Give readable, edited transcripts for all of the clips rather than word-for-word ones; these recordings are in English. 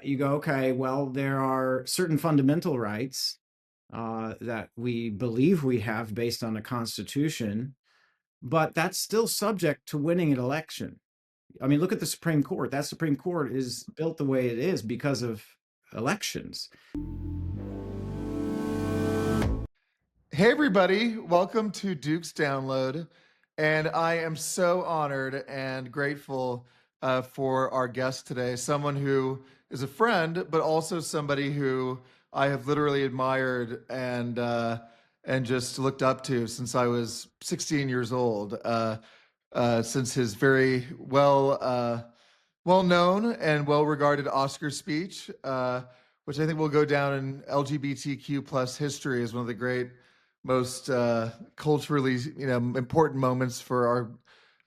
you go, okay, well, there are certain fundamental rights that we believe we have based on the Constitution, but that's still subject to winning an election. I mean, look at the Supreme Court. That Supreme Court is built the way it is because of elections. Hey, everybody, welcome to Duke's Download. And I am so honored and grateful for our guest today, someone who is a friend, but also somebody who I have literally admired and just looked up to since I was 16 years old. Since his very well known and well regarded Oscar speech, which I think will go down in LGBTQ plus history as one of the great, most culturally important moments for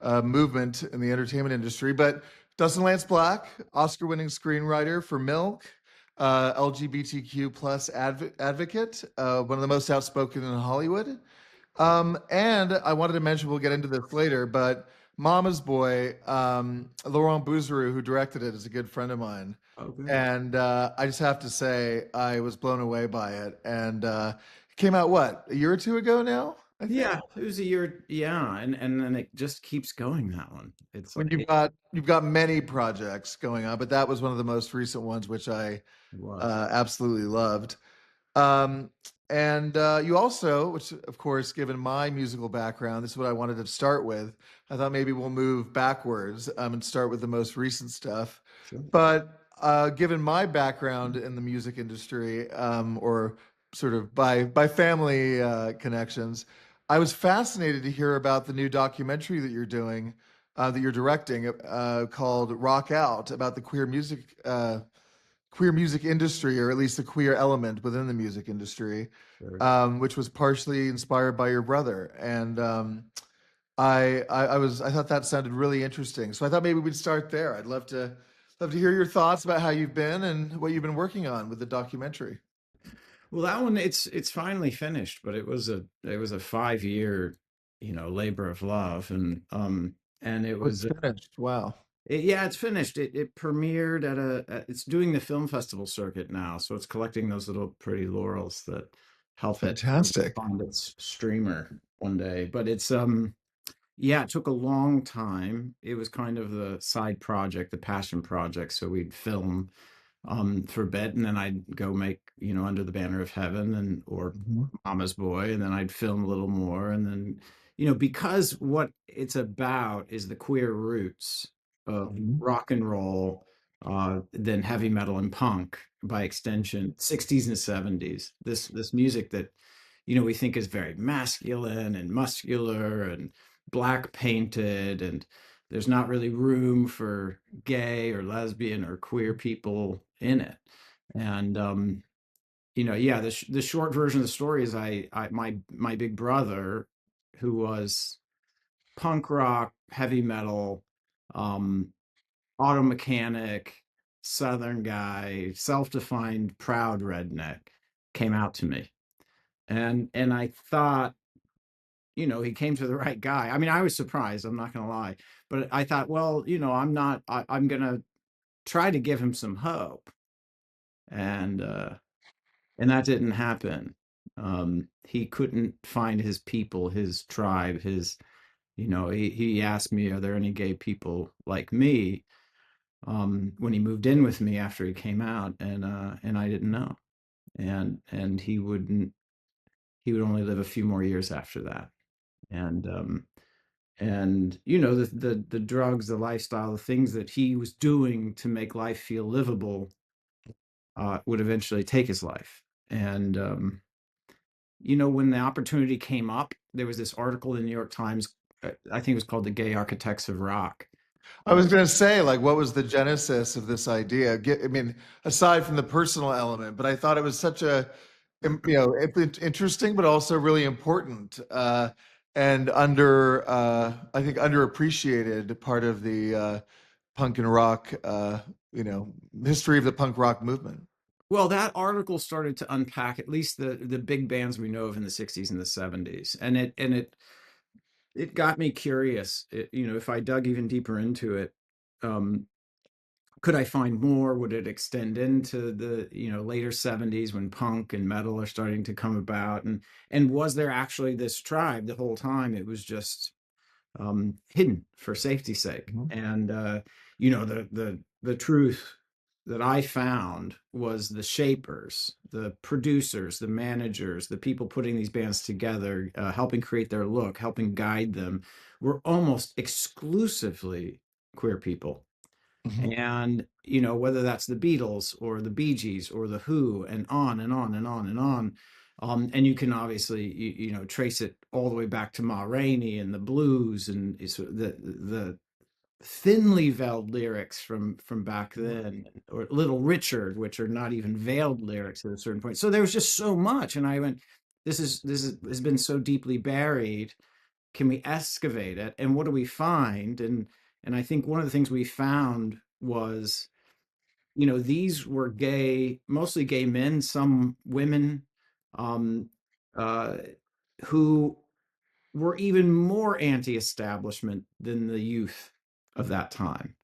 our movement in the entertainment industry. But Dustin Lance Black, Oscar-winning screenwriter for Milk, LGBTQ plus advocate, one of the most outspoken in Hollywood. And I wanted to mention, we'll get into this later, but Mama's Boy, Laurent Bouzereau, who directed it, is a good friend of mine. Okay. And I just have to say, I was blown away by it. And it came out, what, a year or two ago now, I think? Yeah, it was a year. Yeah, and then it just keeps going. That one. It's I mean, like you've got many projects going on, but that was one of the most recent ones, which I it was. absolutely loved. Um, and you also, which of course, given my musical background, this is what I wanted to start with. I thought maybe we'll move backwards and start with the most recent stuff. Sure. But given my background in the music industry, or sort of by family connections, I was fascinated to hear about the new documentary that you're doing, that you're directing, called "Rock Out," about the queer music industry, or at least the queer element within the music industry, Sure. which was partially inspired by your brother. And I thought that sounded really interesting. So I thought maybe we'd start there. I'd love to hear your thoughts about how you've been and what you've been working on with the documentary. Well, that one it's finally finished, but it was a 5 year, labor of love, and it Oh, it's was finished. Wow. yeah, it's finished. It premiered it's doing the film festival circuit now, so it's collecting those little pretty laurels that help it Fantastic. find its streamer one day. But yeah, it took a long time. It was kind of the side project, the passion project. So we'd film for a bit, and then I'd go make, Under the Banner of Heaven or Mhm. Mama's Boy, and then I'd film a little more, and then, because what it's about is the queer roots of Mhm. rock and roll, then heavy metal and punk, by extension, 60s and 70s. This music that, we think is very masculine and muscular and black painted, and there's not really room for gay or lesbian or queer people in it. And yeah, the short version of the story is my big brother, who was punk rock, heavy metal, um, auto mechanic, Southern guy, self-defined proud redneck, came out to me, and I thought, he came to the right guy. I mean, I was surprised, I'm not gonna lie, but I thought, well, I'm gonna try to give him some hope, and that didn't happen. He couldn't find his people, his tribe, he asked me, "Are there any gay people like me?" When he moved in with me after he came out, and I didn't know, and he would only live a few more years after that, and the drugs, the lifestyle, the things that he was doing to make life feel livable would eventually take his life. And when the opportunity came up, there was this article in the New York Times. I think it was called "The Gay Architects of Rock." I was going to say, like, what was the genesis of this idea? I mean, aside from the personal element, but I thought it was such a, interesting, but also really important, and I think, underappreciated part of the punk and rock, history of the punk rock movement. Well, that article started to unpack at least the big bands we know of in the '60s and the '70s, and it got me curious. If I dug even deeper into it, um, Could I find more? Would it extend into the, later 70s when punk and metal are starting to come about? And was there actually this tribe the whole time? It was just hidden for safety's sake. Mhm. And the truth that I found was the shapers, the producers, the managers, the people putting these bands together, helping create their look, helping guide them, were almost exclusively queer people. Mhm. And whether that's the Beatles or the Bee Gees or the Who, and on and on and on and on. And you can obviously trace it all the way back to Ma Rainey and the blues, and the thinly veiled lyrics from back then, or Little Richard, which are not even veiled lyrics at a certain point. So there was just so much, and I went, has been so deeply buried. Can we excavate it? And what do we find? And I think one of the things we found was, these were gay, mostly gay men, some women, um, uh, who were even more anti-establishment than the youth of that time,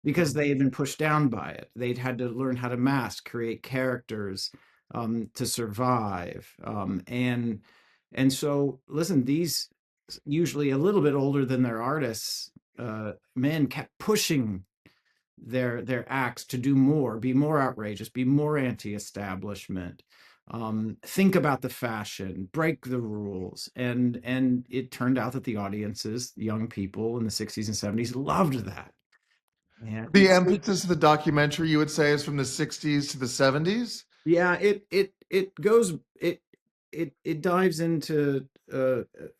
because Mhm. they had been pushed down by it. They'd had to learn how to mask, create characters, to survive. And so, listen, these usually a little bit older than their artists, men kept pushing their acts to do more, be more outrageous, be more anti-establishment, think about the fashion, break the rules. And it turned out that the audiences, young people in the 60s and 70s, loved that. And The emphasis of the documentary, you would say, is from the 60s to the 70s? yeah, it goes it dives into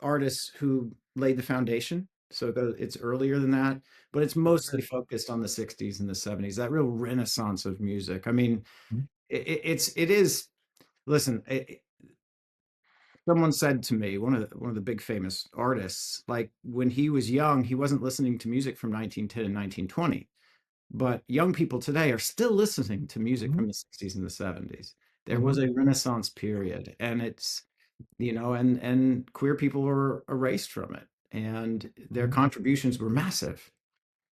artists who laid the foundation. So it's earlier than that, but it's mostly focused on the 60s and the 70s, that real renaissance of music. I mean, it is. Listen, someone said to me, one of the big famous artists, like when he was young, he wasn't listening to music from 1910 and 1920. But young people today are still listening to music Mhm. from the 60s and the 70s. There was Mhm. a renaissance period, and and queer people were erased from it, and their Mhm. contributions were massive.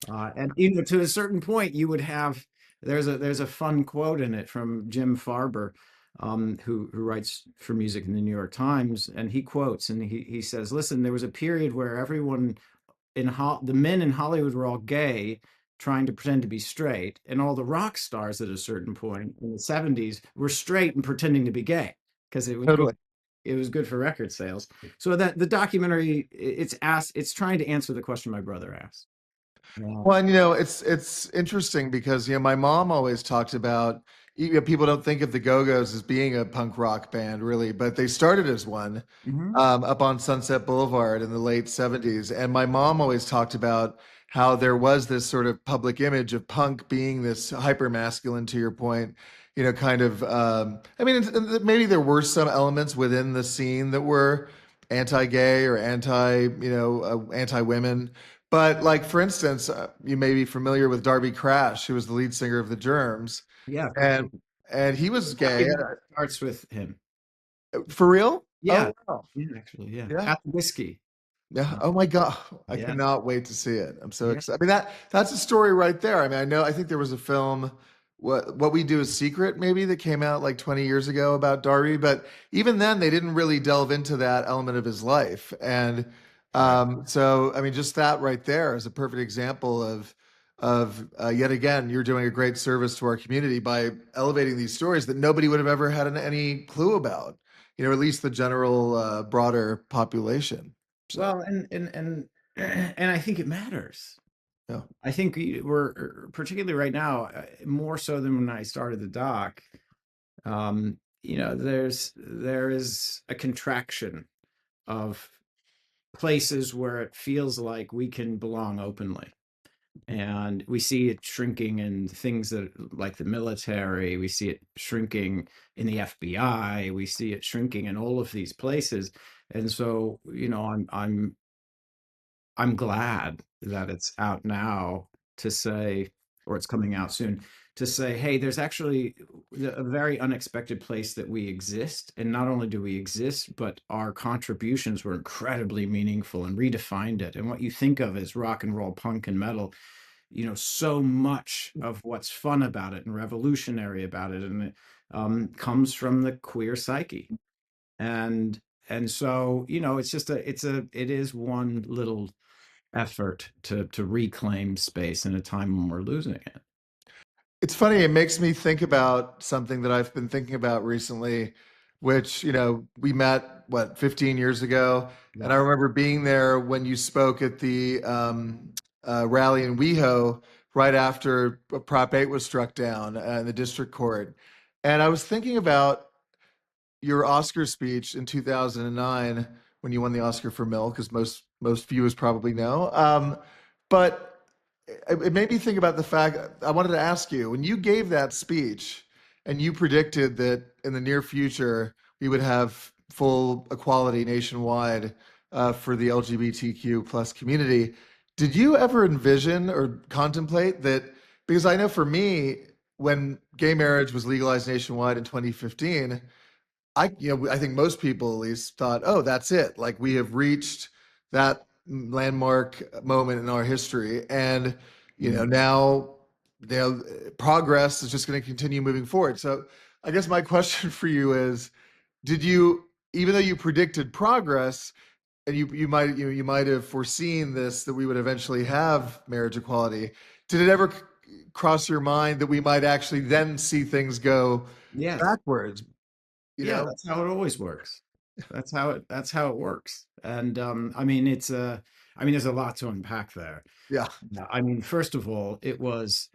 And to a certain point, you would have, there's a fun quote in it from Jim Farber, who writes for music in the New York Times, and he quotes, and he says, "Listen, there was a period where everyone the men in Hollywood were all gay, trying to pretend to be straight, and all the rock stars at a certain point in the 70s were straight and pretending to be gay, because it was good. Totally. It was good for record sales." So that the documentary, it's trying to answer the question my brother asked. Well, and it's interesting because my mom always talked about people don't think of the Go-Go's as being a punk rock band really, but they started as one Mhm. up on Sunset Boulevard in the late 70s. And my mom always talked about how there was this sort of public image of punk being this hyper masculine, to your point, kind of. I mean, maybe there were some elements within the scene that were anti-gay or anti-women. But like for instance, you may be familiar with Darby Crash, who was the lead singer of the Germs, Yeah, of course. and he was The gay. documentary starts with him. For real? Yeah. Oh wow. Yeah, actually, yeah. Yeah. At the whiskey. Yeah. Uh, Oh my God. I yeah. cannot wait to see it. I'm so Yeah. excited. I mean, that's a story right there. I mean, I think there was a film, What We Do Is Secret, maybe, that came out like 20 years ago about Darby, but even then they didn't really delve into that element of his life. And Right. so I mean, just that right there is a perfect example of yet again, you're doing a great service to our community by elevating these stories that nobody would have ever had any clue about, at least the general broader population. So. Well, and I think it matters. Yeah. I think we're particularly right now, more so than when I started the doc. There is a contraction of places where it feels like we can belong openly, and we see it shrinking in things that like the military. We see it shrinking in the FBI. We see it shrinking in all of these places, and so I'm glad that it's out now to say, or it's coming out soon, to say, hey, there's actually a very unexpected place that we exist. And not only do we exist, but our contributions were incredibly meaningful and redefined it. And what you think of as rock and roll, punk and metal, so much of what's fun about it and revolutionary about it, and it comes from the queer psyche. And so, it is one little effort to reclaim space in a time when we're losing it. It's funny, it makes me think about something that I've been thinking about recently, which, we met, what, 15 years ago? And I Yes. remember being there when you spoke at the rally in WeHo right after Prop 8 was struck down in the district court. And I was thinking about your Oscar speech in 2009 when you won the Oscar for Milk, as most viewers probably know. But it made me think about the fact I wanted to ask you when you gave that speech and you predicted that in the near future we would have full equality nationwide for the LGBTQ plus community. Did you ever envision or contemplate that? Because I know for me, when gay marriage was legalized nationwide in 2015, I think most people at least thought, oh, that's it. Like we have reached that landmark moment in our history, and Mm. now progress is just going to continue moving forward. So I guess my question for you is, did you, even though you predicted progress, and you might have foreseen this that we would eventually have marriage equality, did it ever cross your mind that we might actually then see things go Yes. backwards? You Yeah, know? that's how it always works. That's how it works. And I mean, there's a lot to unpack there. Yeah. Yeah, I mean, first of all, it was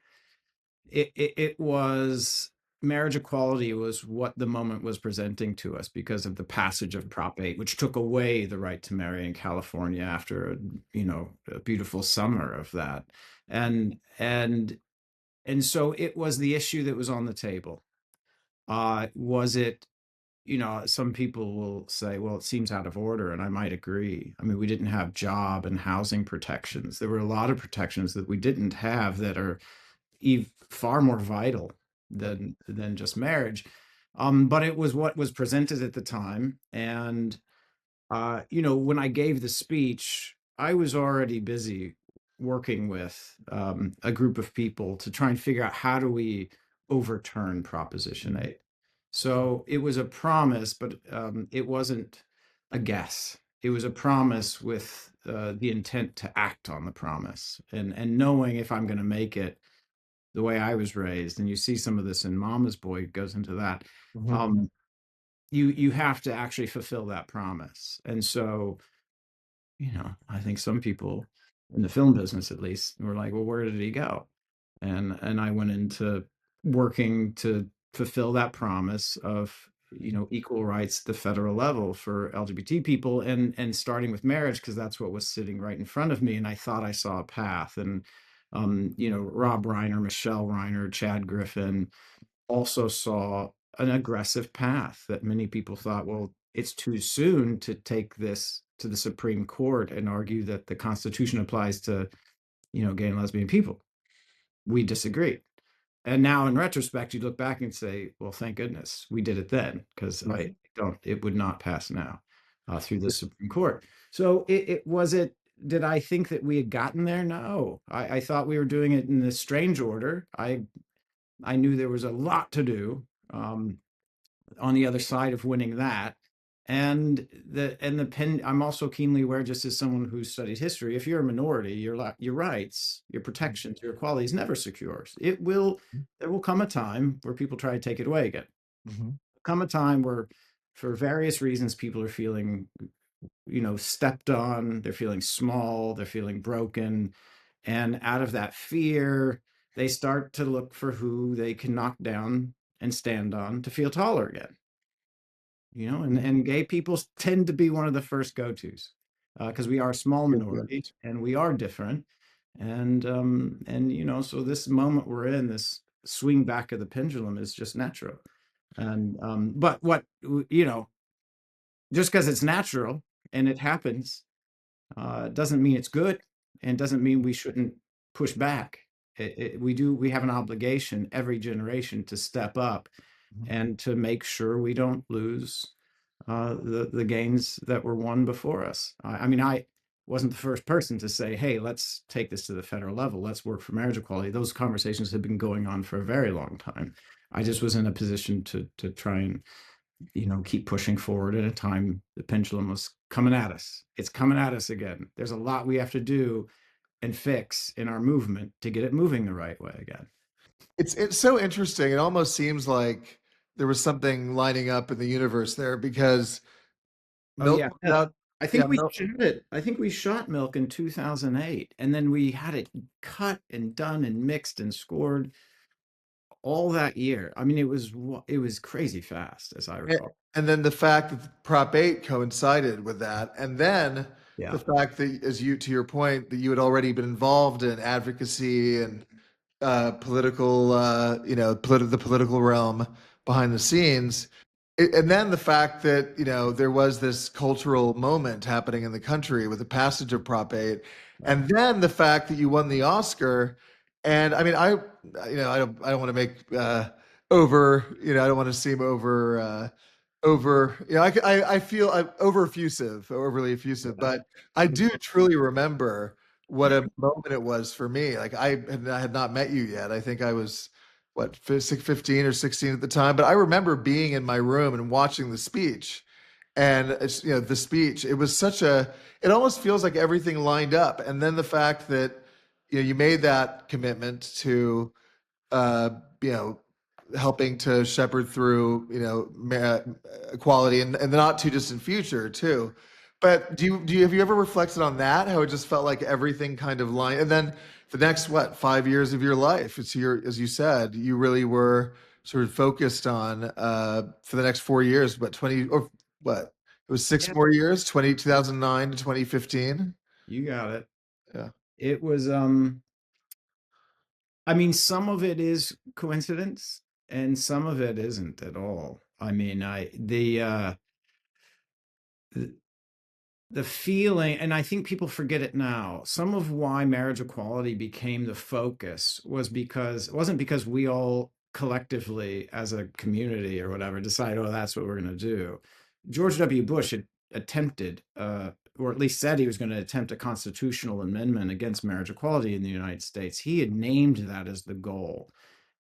marriage equality was what the moment was presenting to us because of the passage of Prop 8, which took away the right to marry in California after a beautiful summer of that. And so it was the issue that was on the table. Was it, some people will say, well, it seems out of order, and I might agree. I mean, we didn't have job and housing protections. There were a lot of protections that we didn't have that are far more vital than just marriage. But it was what was presented at the time, and when I gave the speech, I was already busy working with a group of people to try and figure out how do we overturn Proposition 8. So it was a promise, but it wasn't a guess. It was a promise with the intent to act on the promise, and knowing if I'm going to make it the way I was raised. And you see some of this in Mama's Boy goes into that. Mhm. Um, you have to actually fulfill that promise. And so, I think some people in the film business at least were like, well, where did he go? And I went into working to fulfill that promise of, equal rights at the federal level for LGBT people, and starting with marriage because that's what was sitting right in front of me, and I thought I saw a path. And Rob Reiner, Michelle Reiner, Chad Griffin also saw an aggressive path that many people thought, well, it's too soon to take this to the Supreme Court and argue that the Constitution applies to, gay and lesbian people. We disagree. And now in retrospect, you look back and say, well, thank goodness we did it then, because I don't, it would not pass now through the Supreme Court. So did I think that we had gotten there? No, I thought we were doing it in this strange order. I knew there was a lot to do on the other side of winning that. And the pen, I'm also keenly aware, just as someone who studied history, if you're a minority, your rights, your protections, your equality is never secure. There will come a time where people try to take it away again. Mhm. Come a time where, for various reasons, people are feeling, stepped on, they're feeling small, they're feeling broken. And out of that fear, they start to look for who they can knock down and stand on to feel taller again. And gay people tend to be one of the first go-tos because we are a small minority and we are different. And so this moment we're in, this swing back of the pendulum, is just natural. And but what just because it's natural and it happens doesn't mean it's good, and doesn't mean we shouldn't push back. We have an obligation every generation to step up Mhm. and to make sure we don't lose the gains that were won before us. I mean, wasn't the first person to say, hey, let's take this to the federal level. Let's work for marriage equality. Those conversations have been going on for a very long time. I just was in a position to try and, keep pushing forward at a time the pendulum was coming at us. It's coming at us again. There's a lot we have to do and fix in our movement to get it moving the right way again. It's so interesting. It almost seems like there was something lining up in the universe there because Oh milk yeah. without I yeah, think we milk. shot it. I think we shot Milk in 2008, and then we had it cut and done and mixed and scored all that year. I mean, it was crazy fast, as I A- recall. And then the fact that Prop 8 coincided with that. And then the Yeah. fact that, as you, to your point, that you had already been involved in advocacy and political, the political realm behind the scenes. And then the fact that, there was this cultural moment happening in the country with the passage of Prop 8. Right. And then the fact that you won the Oscar. And I mean, I don't want to make I don't want to seem I feel I'm over effusive, overly effusive, Yeah. but I do truly remember what a moment it was for me. Like I had not met you yet. I think I was what 15 or 16 at the time, but I remember being in my room and watching the speech. And it's, the speech, it was it almost feels like everything lined up. And then the fact that, you made that commitment to uh, you know, helping to shepherd through, equality in the not too distant future too. But have you ever reflected on that? How it just felt like everything kind of lined, and then the next 5 years of your life, as you said, you really were sort of focused on for the next 4 years, but 20 or what? It was six Yeah. more years, 2009 to 2015. You got it. Yeah. It was I mean, some of it is coincidence and some of it isn't at all. I mean, the feeling, and I think people forget it now, some of why marriage equality became the focus was because it wasn't because we all collectively as a community or whatever decided, oh, that's what we're going to do. George W. Bush had attempted, or at least said he was going to attempt a constitutional amendment against marriage equality in the United States. He had named that as the goal.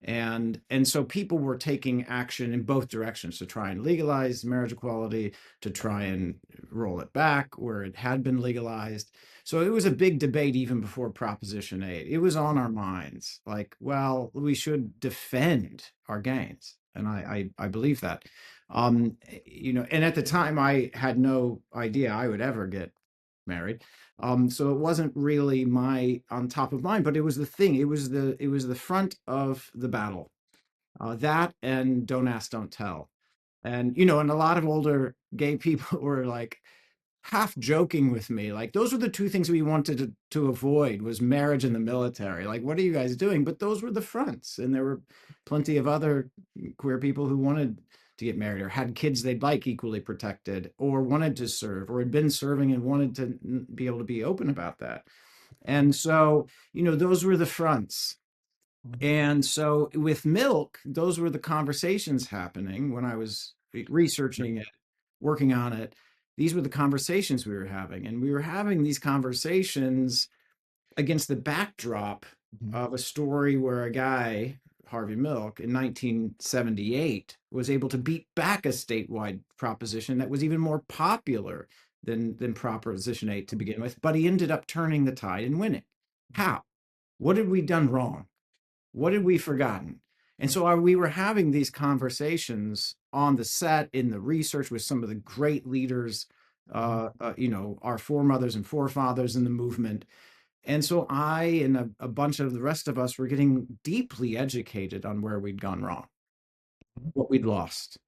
And so people were taking action in both directions to try and legalize marriage equality, to try and roll it back where it had been legalized. So it was a big debate even before Proposition 8. It was on our minds like, well, we should defend our gains. And I believe that. And at the time I had no idea I would ever get married. So it wasn't really my on top of mind, but it was the thing. It was the front of the battle. That and Don't Ask, Don't Tell. And a lot of older gay people were like half joking with me, like those were the two things we wanted to avoid was marriage and the military. Like, what are you guys doing? But those were the fronts, and there were plenty of other queer people who wanted to get married or had kids they'd like equally protected or wanted to serve or had been serving and wanted to be able to be open about that. And so, those were the fronts. And so with Milk, those were the conversations happening when I was researching it, working on it. These were the conversations we were having. And we were having these conversations against the backdrop of a story where a guy, Harvey Milk, in 1978 was able to beat back a statewide proposition that was even more popular than Proposition 8 to begin with, but he ended up turning the tide and winning. How? What had we done wrong? What had we forgotten? And so we were having these conversations on the set in the research with some of the great leaders, our foremothers and forefathers in the movement. And so I and a bunch of the rest of us were getting deeply educated on where we'd gone wrong, what we'd lost.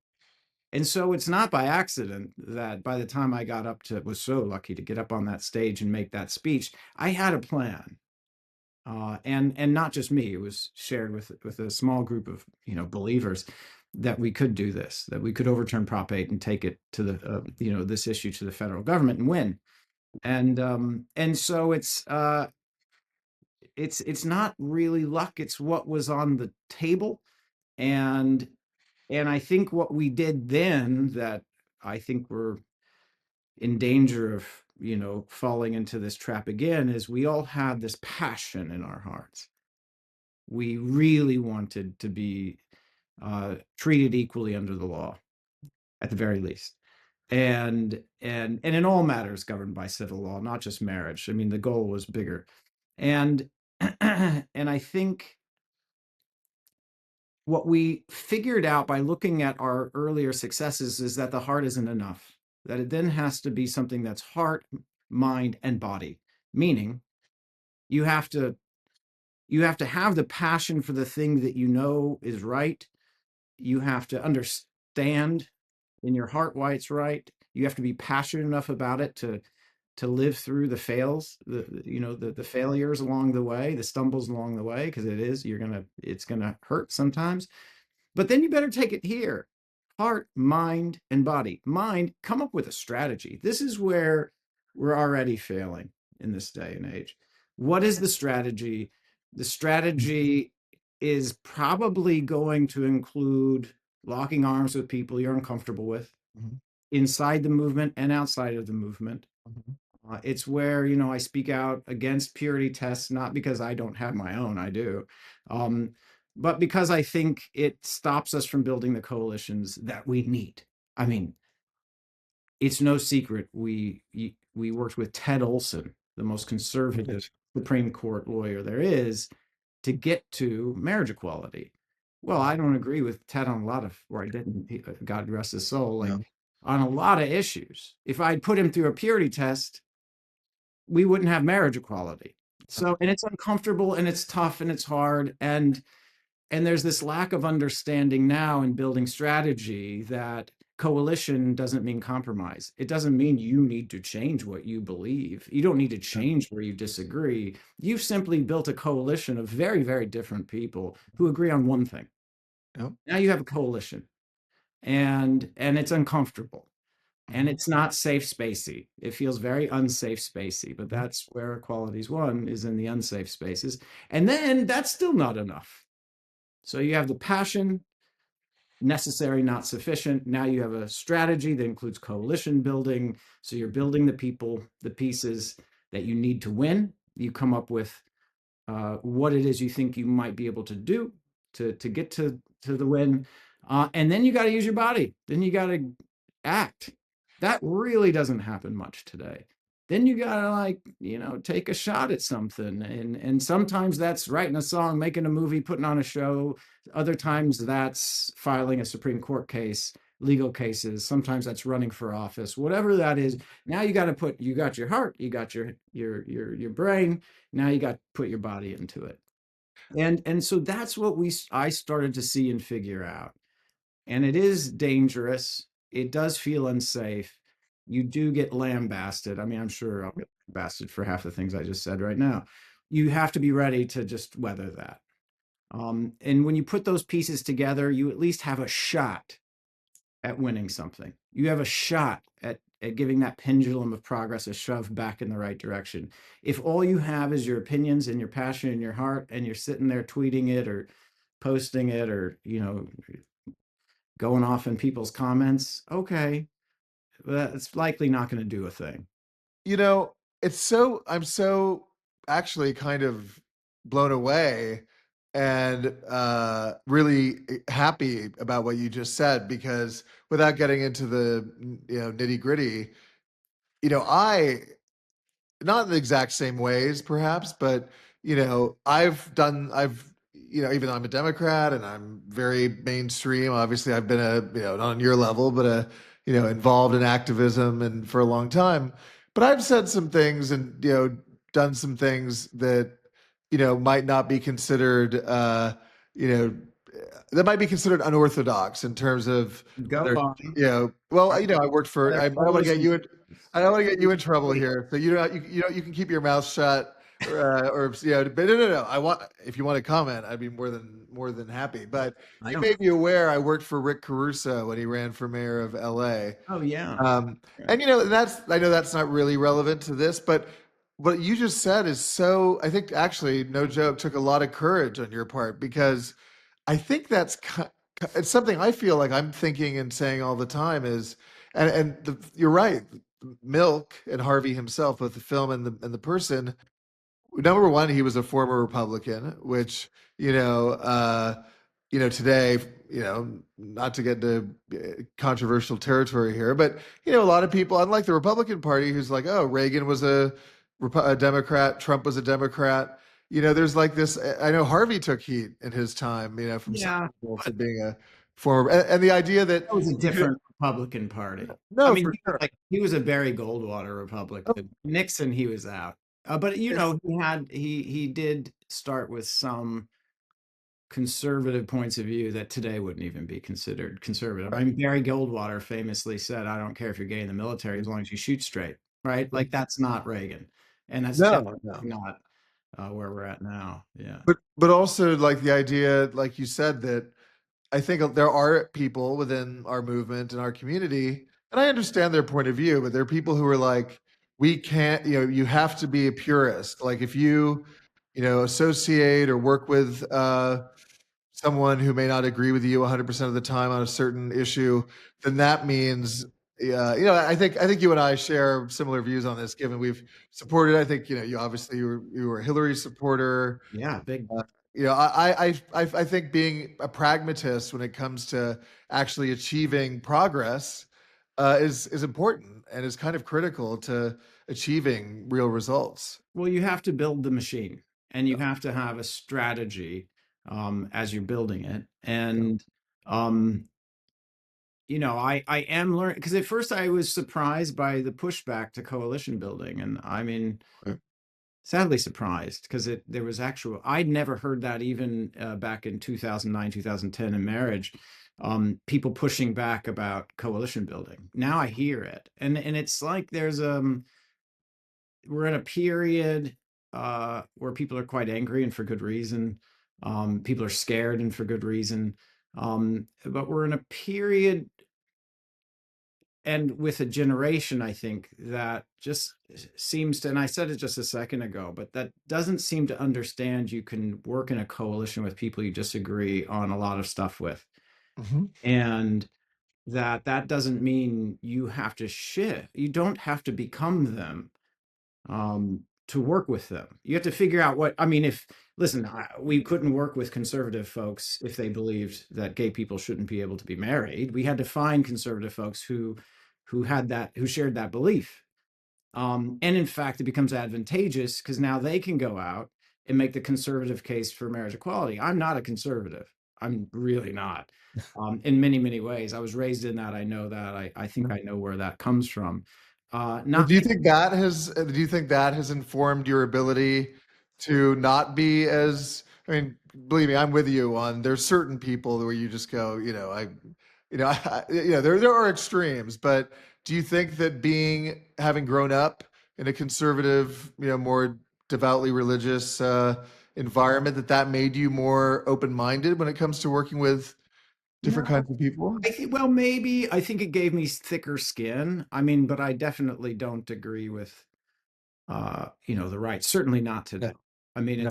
And so it's not by accident that by the time I got up to, was so lucky to get up on that stage and make that speech, I had a plan. And not just me. It was shared with a small group of believers that we could do this, that we could overturn Prop 8 and take it to this issue to the federal government and win. And so it's not really luck. It's what was on the table, and I think what we did then that I think we're in danger of falling into this trap again, is we all had this passion in our hearts. We really wanted to be treated equally under the law, at the very least. And in all matters governed by civil law, not just marriage. I mean, the goal was bigger. And and I think what we figured out by looking at our earlier successes is that the heart isn't enough, that it then has to be something that's heart, mind, and body. Meaning you have to have the passion for the thing that you know is right. You have to understand in your heart why it's right. You have to be passionate enough about it to live through the fails, the failures along the way, the stumbles along the way, because it's gonna hurt sometimes. But then you better take it here: heart, mind, and body. Mind, come up with a strategy. This is where we're already failing in this day and age. What is the strategy? The strategy is probably going to include locking arms with people you're uncomfortable with, Mhm. inside the movement and outside of the movement. Mhm. It's where, I speak out against purity tests, not because I don't have my own, I do, um, but because I think it stops us from building the coalitions that we need. I mean, it's no secret we worked with Ted Olson, the most conservative Supreme Court lawyer there is, to get to marriage equality. Well, I don't agree with Ted on a lot of, or I didn't, God rest his soul, like Yeah. on a lot of issues. If I'd put him through a purity test, we wouldn't have marriage equality. So, and it's uncomfortable and it's tough and it's hard. And there's this lack of understanding now in building strategy that coalition doesn't mean compromise. It doesn't mean you need to change what you believe. You don't need to change where you disagree. You've simply built a coalition of very, very different people who agree on one thing. Yep. Now you have a coalition, and it's uncomfortable, and Mhm. it's not safe spacey. It feels very unsafe spacey, but Mhm. that's where equality's won, is in the unsafe spaces. And then that's still not enough. So you have the passion, necessary, not sufficient. Now you have a strategy that includes coalition building. So you're building the people, the pieces that you need to win. You come up with what it is you think you might be able to do to get to the win, and then you got to use your body. Then you got to act. That really doesn't happen much today. Then you got to, like, take a shot at something, and sometimes that's writing a song, making a movie, putting on a show. Other times that's filing a Supreme Court case, legal cases. Sometimes that's running for office. Whatever that is, now you got your heart, you got your brain, now you got to put your body into it. And so that's what I started to see and figure out. And it is dangerous. It does feel unsafe. You do get lambasted. I mean, I'm sure I'll get lambasted for half the things I just said right now. You have to be ready to just weather that. And when you put those pieces together, you at least have a shot at winning something. You have a shot at giving that pendulum of progress a shove back in the right direction. If all you have is your opinions and your passion and your heart, and you're sitting there tweeting it or posting it, or going off in people's comments, okay, that's likely not going to do a thing. You know, I'm so actually kind of blown away and really happy about what you just said, because without getting into the nitty gritty, I, not in the exact same ways perhaps, but I've even though I'm a Democrat and I'm very mainstream, obviously I've been not on your level, but involved in activism and for a long time. But I've said some things and done some things that might not be considered you know that might be considered unorthodox in terms of Go whether on. well, Are I worked for, there I don't want to get coalition? you in, I don't want to get you in trouble here. So you can keep your mouth shut, or but no. I want, if you want to comment, I'd be more than happy. But I you don't. may be aware I worked for Rick Caruso when he ran for mayor of LA. Oh yeah. And I know that's not really relevant to this, but what you just said is so, I think actually, no joke, took a lot of courage on your part, because I think it's something I feel like I'm thinking and saying all the time is, and you're right. Milk and Harvey himself, both the film and the person, number one, he was a former Republican, which you know, today, not to get into controversial territory here, but a lot of people, unlike the Republican Party, who's like, oh, Reagan was a Democrat, Trump was a Democrat. There's like this. I know Harvey took heat in his time, from some Yeah, people for but being a former, and the idea that that was a you could, different Republican Party. I no, mean, for sure. he was a Barry Goldwater Oh, Republican. Nixon, he was out. But he did start with some conservative points of view that today wouldn't even be considered conservative. I mean, Barry Goldwater famously said, "I don't care if you're gay in the military as long as you shoot straight." Right? Like that's not Reagan, and that's no, definitely no. not where we're at now. Yeah. But also like the idea, like you said, that I think there are people within our movement and our community, and I understand their point of view, but there are people who are like, we can't, you have to be a purist. Like if you, associate or work with someone who may not agree with you 100% of the time on a certain issue, then that means, yeah, I think you and I share similar views on this, given we've supported, I think, you obviously you were a Hillary supporter. Yeah, big. uh, I think being a pragmatist when it comes to actually achieving progress is important and is kind of critical to achieving real results. Well, you have to build the machine, and you have to have a strategy as you're building it. Yeah. And um, I am learning because at first I was surprised by the pushback to coalition building, and I mean, Right. sadly surprised because there was I'd never heard that even back in 2009, 2010 in marriage. People pushing back about coalition building. Now I hear it, and it's like we're in a period where people are quite angry and for good reason. People are scared and for good reason. But we're in a period and with a generation, I think, that just seems to, and I said it just a second ago, but that doesn't seem to understand you can work in a coalition with people you disagree on a lot of stuff with. Mhm. And that doesn't mean you have to shift. You don't have to become them to work with them. You have to figure out what, I mean, if, listen, we couldn't work with conservative folks if they believed that gay people shouldn't be able to be married. We had to find conservative folks who shared that belief. And in fact, it becomes advantageous because now they can go out and make the conservative case for marriage equality. I'm not a conservative. I'm really not. In many, many ways, I was raised in that. I know that. I think I know where that comes from. Well, Not do you think that has informed your ability to not be as, I mean, believe me, I'm with you on there's certain people where you just go, there are extremes, but do you think that having grown up in a conservative, more devoutly religious environment, that made you more open-minded when it comes to working with no. different kinds of people? I think, well, maybe I think it gave me thicker skin. I mean, but I definitely don't agree with the right. Certainly not today. No, I mean, no,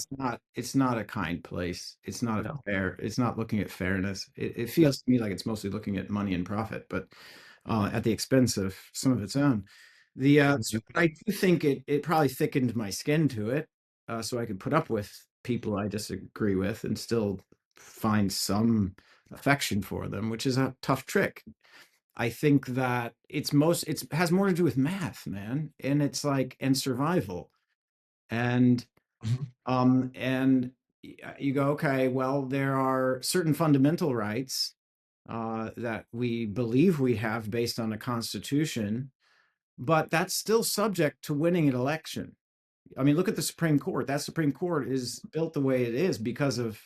it's not a kind place. It's not a no, fair, it's not looking at fairness. It no. feels to me like it's mostly looking at money and profit, but at the expense of some of its own. I do think it probably thickened my skin to it, so I could put up with people I disagree with and still find some affection for them, which is a tough trick. I think that it has more to do with math, man, and it's like and survival. And Mhm. you go, okay, well, there are certain fundamental rights that we believe we have based on a constitution, but that's still subject to winning an election. I mean, look at the Supreme Court. That Supreme Court is built the way it is because of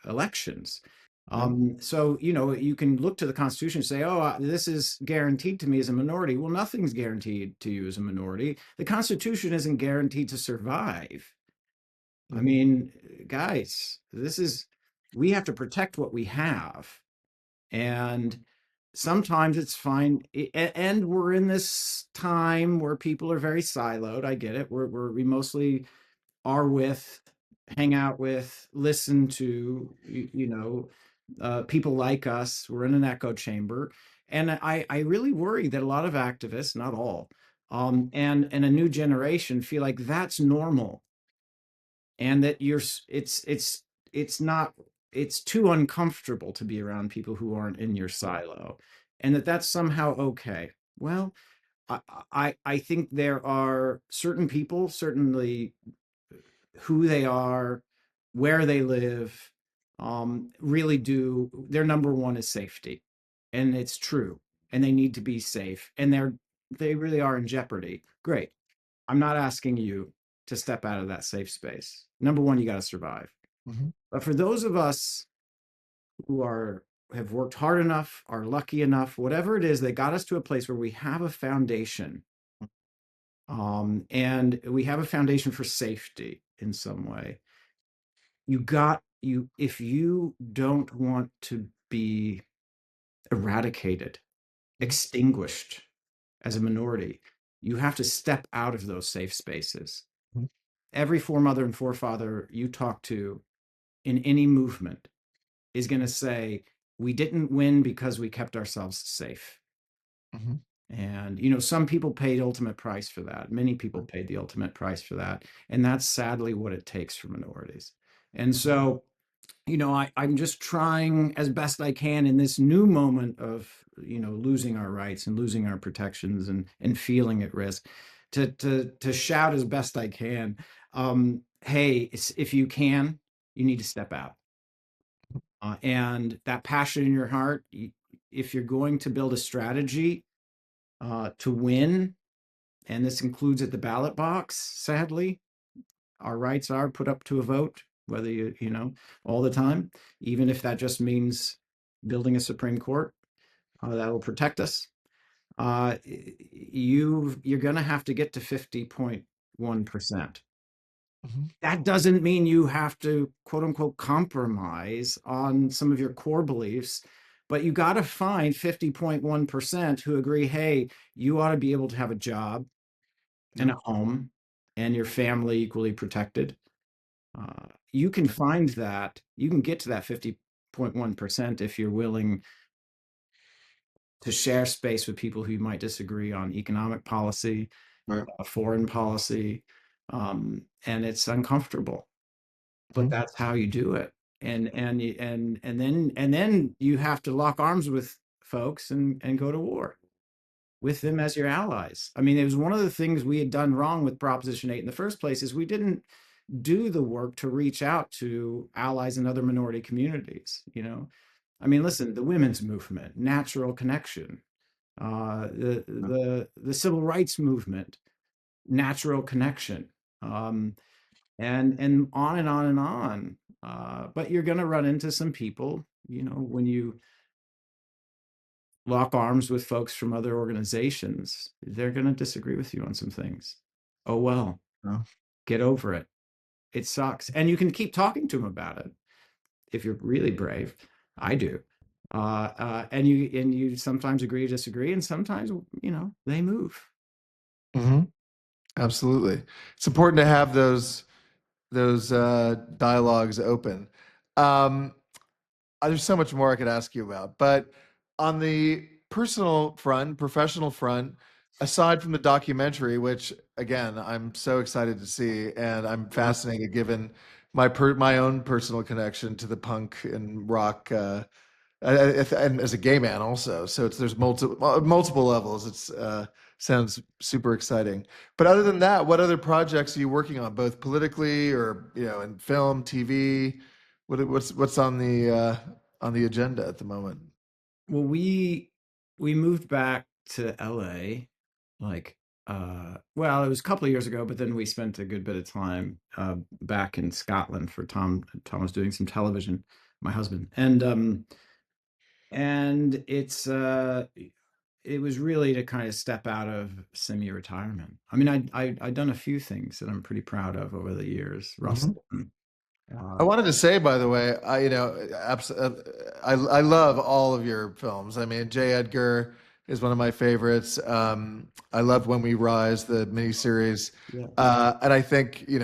elections. Yeah. So, you can look to the Constitution and say, oh, this is guaranteed to me as a minority. Well, nothing's guaranteed to you as a minority. The Constitution isn't guaranteed to survive. I Mhm. mean, guys, we have to protect what we have. And sometimes it's fine. And we're in this time where people are very siloed. I get it. We mostly are with, hang out with, listen to, people like us. We're in an echo chamber. And I really worry that a lot of activists, not all, and a new generation feel like that's normal, and that it's not, it's too uncomfortable to be around people who aren't in your silo, and that's somehow okay. Well, I think there are certain people, certainly who they are, where they live, really do, their number one is safety. And it's true. And they need to be safe. And they really are in jeopardy. Great. I'm not asking you to step out of that safe space. Number one, you got to survive. Mm-hmm. But for those of us who have worked hard enough, are lucky enough, whatever it is that got us to a place where we have a foundation, and we have a foundation for safety in some way. If you don't want to be eradicated, extinguished as a minority, you have to step out of those safe spaces. Mm-hmm. Every foremother and forefather you talk to in any movement is going to say, we didn't win because we kept ourselves safe. Mm-hmm. And, some people paid ultimate price for that. Many people paid the ultimate price for that. And that's sadly what it takes for minorities. And so, I'm just trying as best I can in this new moment of, losing our rights and losing our protections and feeling at risk, to shout as best I can. Hey, if you can, you need to step out. And that passion in your heart, if you're going to build a strategy to win, and this includes at the ballot box, sadly, our rights are put up to a vote, whether all the time, even if that just means building a Supreme Court that will protect us. You're going to have to get to 50.1%. Mm-hmm. That doesn't mean you have to, quote unquote, compromise on some of your core beliefs, but you got to find 50.1% who agree, hey, you ought to be able to have a job and Yeah. a home and your family equally protected. You can find that, you can get to that 50.1% if you're willing to share space with people who you might disagree on economic policy, Right. foreign policy, and it's uncomfortable, but Mm-hmm. that's how you do it. And then you have to lock arms with folks and go to war with them as your allies. I mean, it was one of the things we had done wrong with Proposition 8 in the first place, is we didn't do the work to reach out to allies in other minority communities. I mean, listen, the women's movement, natural connection, the civil rights movement, natural connection, and on and on and on. But you're going to run into some people, when you lock arms with folks from other organizations, they're going to disagree with you on some things. Oh, well, Yeah. get over it. It sucks. And you can keep talking to them about it if you're really brave. I do. And you sometimes agree to disagree, and sometimes, they move. Mm-hmm. Absolutely. It's important to have those dialogues open. Um, there's so much more I could ask you about, but on the personal front, professional front, aside from the documentary, which again I'm so excited to see, and I'm fascinated given my own personal connection to the punk and rock, and as a gay man also. So there's multiple levels. It's sounds super exciting. But other than that, what other projects are you working on, both politically or in film, TV? What's on the agenda at the moment? Well, we moved back to LA, like, well, it was a couple of years ago, but then we spent a good bit of time back in Scotland for Tom. Tom was doing some television, my husband. And it was really to kind of step out of semi-retirement. I mean, I'd done a few things that I'm pretty proud of over the years. Mhm. Russell. I Uh, wanted to say, by the way, I love all of your films. I mean, J. Edgar is one of my favorites. I loved When We Rise, the miniseries, yeah. and I think you,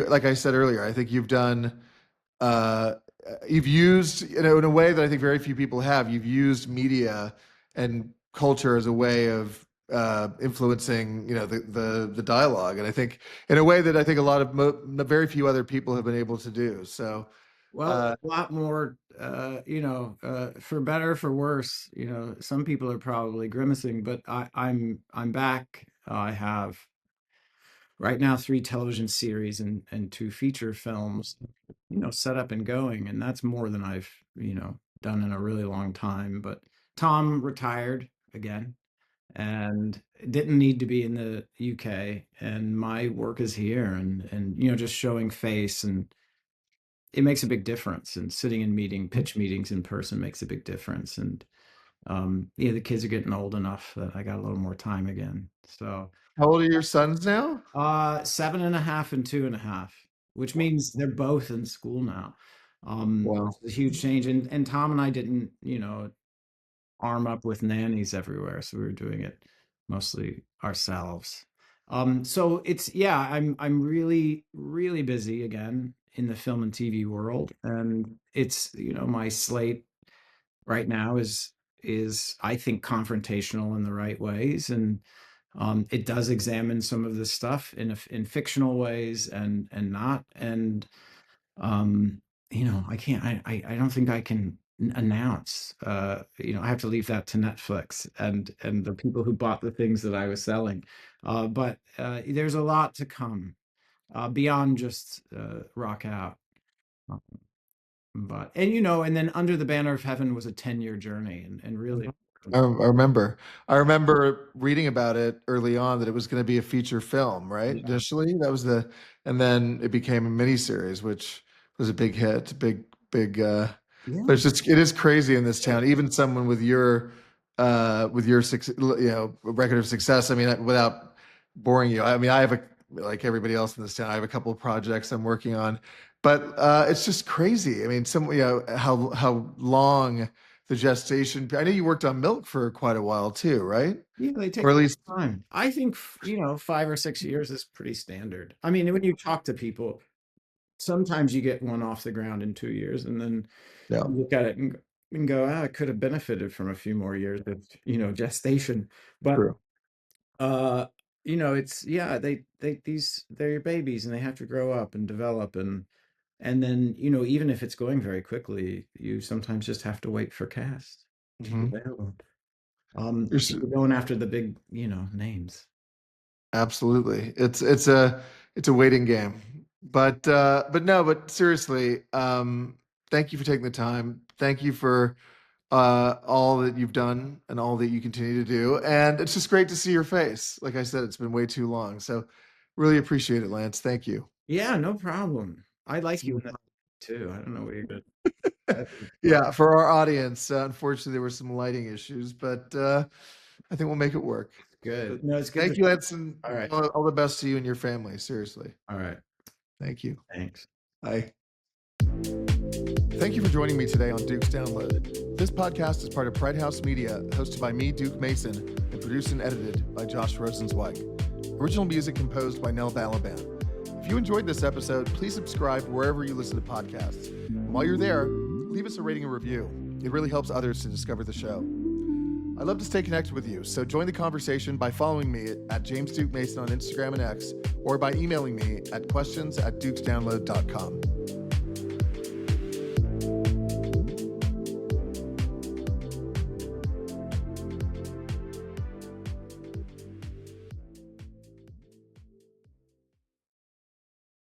like I said earlier, I think you've done, uh, you've used, in a way that I think very few people have. You've used media and culture as a way of influencing, the dialogue. And I think in a way that I think a lot of very few other people have been able to do. So, Well, a lot more, for better, for worse. Some people are probably grimacing, but I'm back. I have right now 3 television series and 2 feature films, set up and going, and that's more than I've, done in a really long time. But Tom retired again and didn't need to be in the UK, and my work is here, and just showing face, and it makes a big difference. And sitting in pitch meetings in person makes a big difference. And the kids are getting old enough that I got a little more time again. So how old are your sons now? 7.5 and 2.5, which means they're both in school now. Wow. It's a huge change. And Tom and I didn't, arm up with nannies everywhere, so we were doing it mostly ourselves. So I'm really, really busy again in the film and TV world, and it's, my slate right now is I think confrontational in the right ways, and it does examine some of this stuff in fictional ways and not. And I can't, I don't think I can announce, I have to leave that to Netflix and the people who bought the things that I was selling. But there's a lot to come, beyond just Rock Out. Um, But, and then Under the Banner of Heaven was a 10-year journey, and really I remember. I remember reading about it early on that it was going to be a feature film, right? yeah, Initially, and then it became a miniseries, which was a big hit, big. But yeah, it is crazy in this town. Even someone with your record of success. I mean, without boring you, I mean, I have like everybody else in this town, I have a couple of projects I'm working on, but it's just crazy. I mean, how long the gestation. I know you worked on Milk for quite a while too, right? yeah, they take Or at least, time. I think 5 or 6 years is pretty standard. I mean, when you talk to people, sometimes you get one off the ground in 2 years, and then yeah, you look at it and go, I could have benefited from a few more years of, gestation. But true. uh, it's, yeah, they're your babies, and they have to grow up and develop, and then, even if it's going very quickly, you sometimes just have to wait for cast to be Hmm. available. You're We're going after the big, names. Absolutely. It's a waiting game. But no, but seriously, thank you for taking the time. Thank you for all that you've done and all that you continue to do. And it's just great to see your face. Like I said, it's been way too long. So really appreciate it, Lance. Thank you. Yeah, no problem. I like you in that too. I don't know where you're good. Yeah, for our audience, unfortunately there were some lighting issues, but I think we'll make it work. Good. No, it's good Thank to. you, Lance, and All right. all the best to you and your family. Seriously. All right. Thank you. Thanks. Bye. Thank you for joining me today on Duke's Download. This podcast is part of Pride House Media, hosted by me, Duke Mason, and produced and edited by Josh Rosenzweig. Original music composed by Nell Balaban. If you enjoyed this episode, please subscribe wherever you listen to podcasts. And while you're there, leave us a rating and review. It really helps others to discover the show. I'd love to stay connected with you, so join the conversation by following me at James Duke Mason on Instagram and X, or by emailing me at questions@dukesdownload.com.